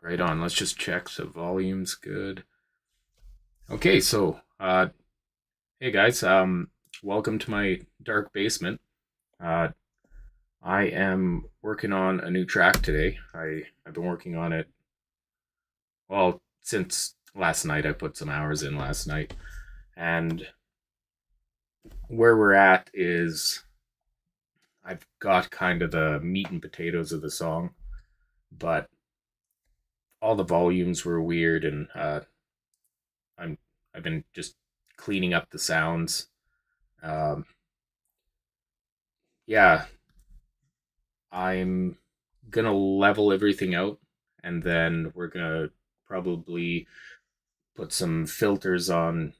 Right on. Let's just check the volume's good. Okay, so hey guys, welcome to my dark basement. Uh, I am working on a new track today. I've been working on it since last night. I put some hours in last night, and where we're at is I've got kind of the meat and potatoes of the song, but all the volumes were weird, and I'm I've been just cleaning up the sounds. Um, yeah, I'm gonna level everything out, and then we're gonna probably put some filters on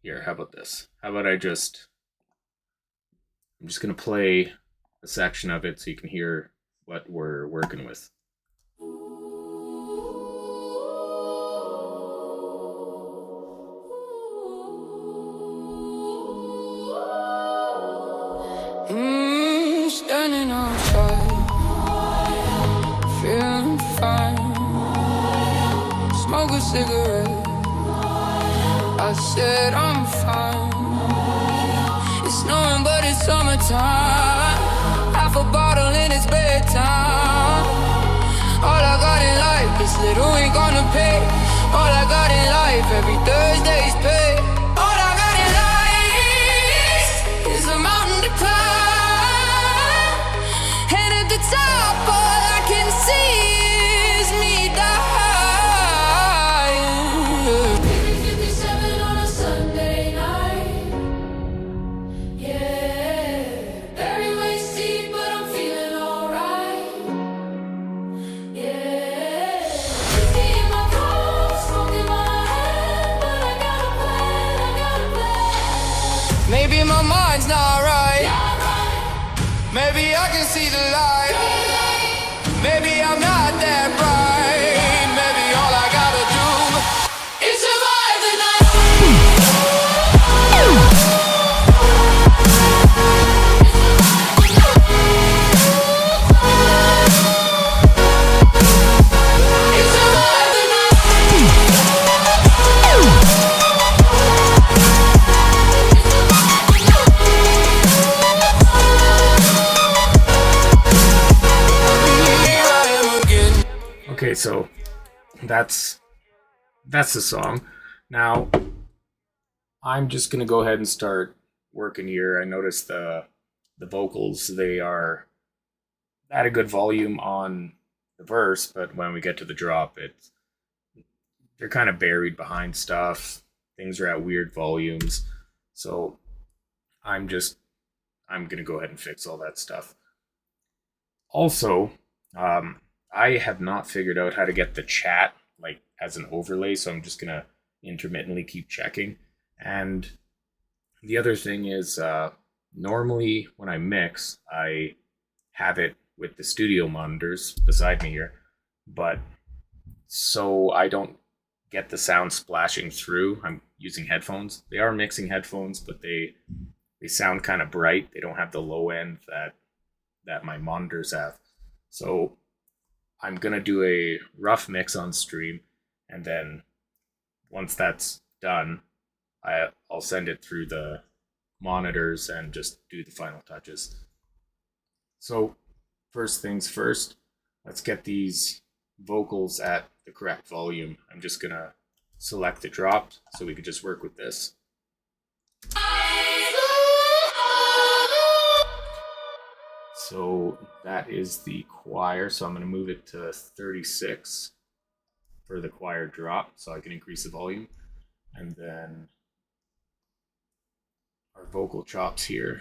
here. How about this? How about I'm just gonna play a section of it so you can hear what we're working with. Standing outside, feeling fine. Smoke a cigarette. I said I'm fine. It's snowing, but it's summertime. Half a bottle and it's bedtime. All I got in life is little ain't gonna pay. All I got in life, every Thursday's pay. All I got in life is a mountain to climb. And at the top, all I can see is me dying. Maybe 57 on a Sunday night. Yeah, very wasted, but I'm feeling alright. Yeah, whiskey in my cup, smoke in my head, but I got a plan, I got a plan. Maybe my mind's not right. Maybe I can see the light. Maybe I'm not that bright. Maybe all I gotta do is survive the night. Is survive the night. Here I am again. Okay, so that's the song. Now I'm just gonna go ahead and start working here. I noticed the vocals, they are at a good volume on the verse, but when we get to the drop, they're kind of buried behind stuff. Things are at weird volumes. So I'm just I'm gonna go ahead and fix all that stuff. Also, I have not figured out how to get the chat like as an overlay, so I'm just gonna intermittently keep checking. And the other thing is, normally when I mix, I have it with the studio monitors beside me here, but so I don't get the sound splashing through. I'm using headphones. They are mixing headphones, but they sound kind of bright. They don't have the low end that my monitors have. So I'm gonna do a rough mix on stream, and then once that's done, I'll send it through the monitors and just do the final touches. So first things first, let's get these vocals at the correct volume. I'm just gonna select the drop so we could just work with this. So that is the choir. So I'm going to move it to 36 for the choir drop so I can increase the volume. And then our vocal chops here.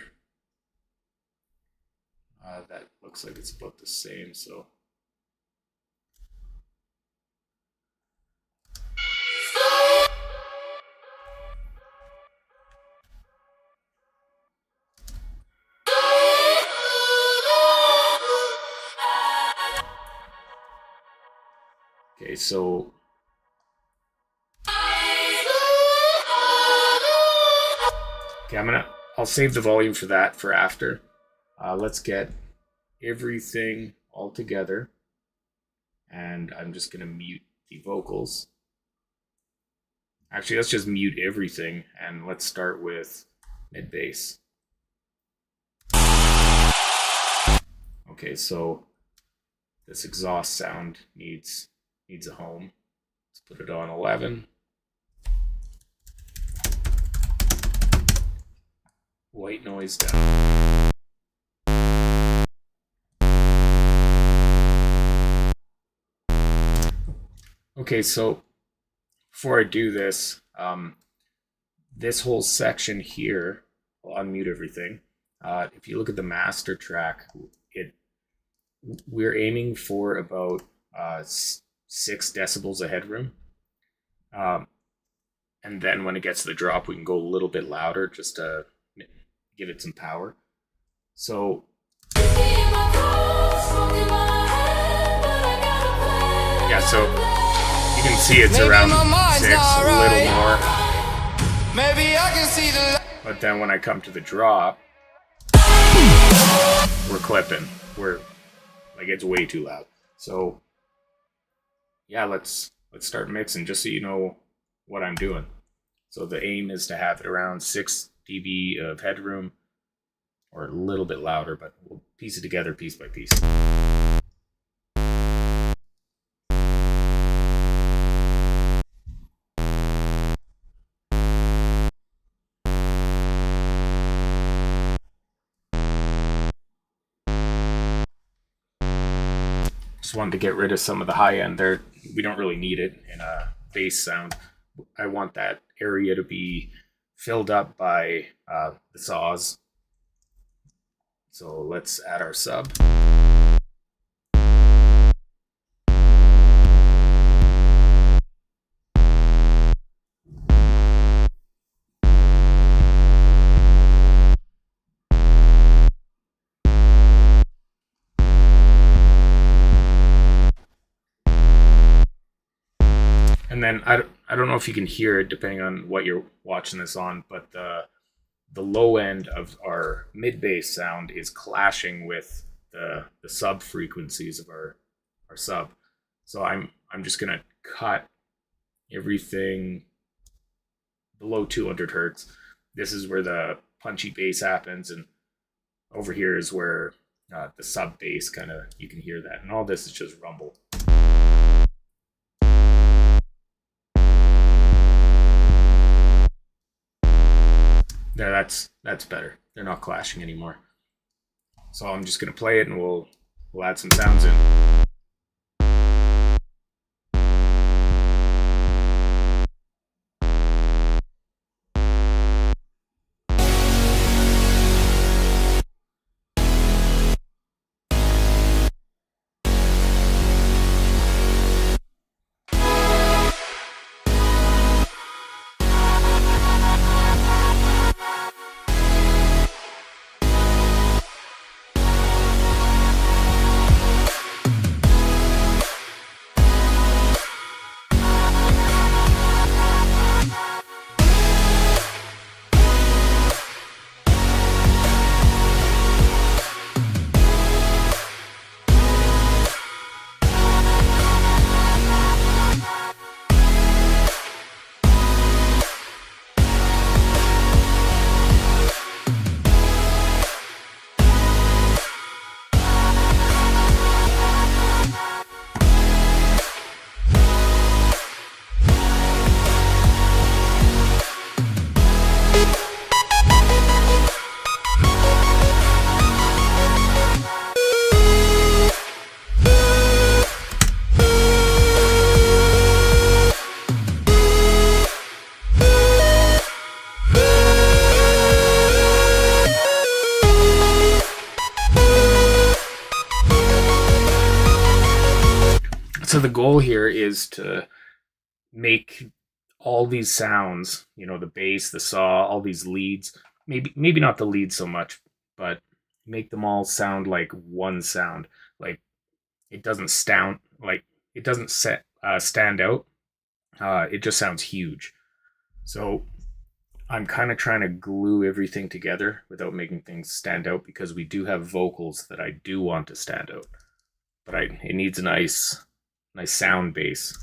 That looks like it's about the same. So okay, so I'll save the volume for that for after. Let's get everything all together. and I'm just going to mute the vocals. Actually, let's just mute everything, and let's start with mid bass. Okay, so this exhaust sound needs a home. Let's put it on 11. White noise down. Okay, so before I do this, this whole section here, I'll unmute everything. If you look at the master track, we're aiming for about 6 decibels of headroom. And then when it gets to the drop, we can go a little bit louder just to give it some power. So yeah, so you can see it's around 6, a little more. Maybe I can see the. But then when I come to the drop, we're clipping. We're like, it's way too loud. So yeah, let's start mixing just so you know what I'm doing. So the aim is to have it around 6 dB of headroom, or a little bit louder, but we'll piece it together piece by piece. Just wanted to get rid of some of the high end there. We don't really need it in a bass sound. I want that area to be filled up by the saws. So let's add our sub. And then I don't know if you can hear it depending on what you're watching this on, but the low end of our mid bass sound is clashing with the sub frequencies of our sub. So I'm just gonna cut everything below 200 hertz. This is where the punchy bass happens, and over here is where the sub bass kind of, you can hear that, and all this is just rumble. There, that's better. They're not clashing anymore. So I'm just gonna play it, and we'll add some sounds in. So the goal here is to make all these sounds, you know, the bass, the saw, all these leads, maybe not the lead so much, but make them all sound like one sound. Like it doesn't stand out. It just sounds huge. So I'm kind of trying to glue everything together without making things stand out, because we do have vocals that I do want to stand out, but it needs a nice nice sound bass.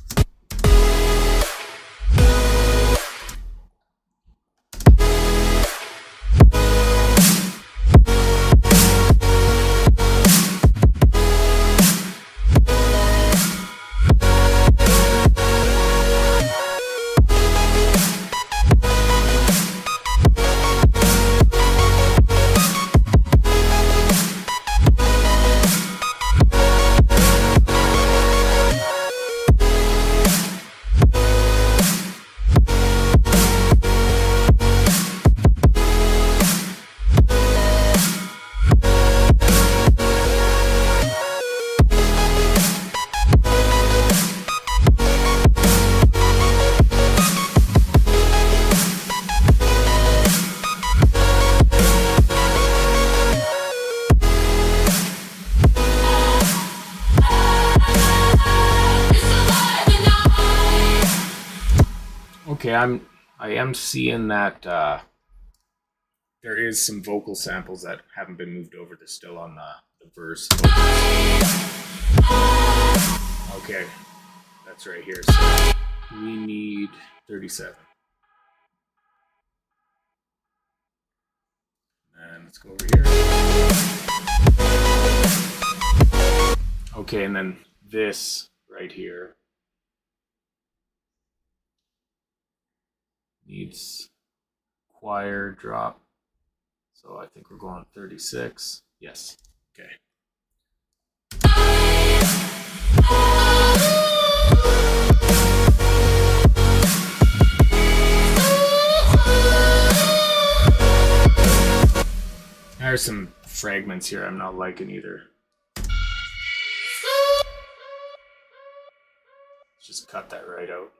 Okay, I am seeing that there is some vocal samples that haven't been moved over. They're still on the verse. Okay, that's right here. So we need 37. And let's go over here. Okay, and then this right here needs choir drop. So I think we're going 36. Yes. Okay. There's some fragments here I'm not liking either. Let's just cut that right out.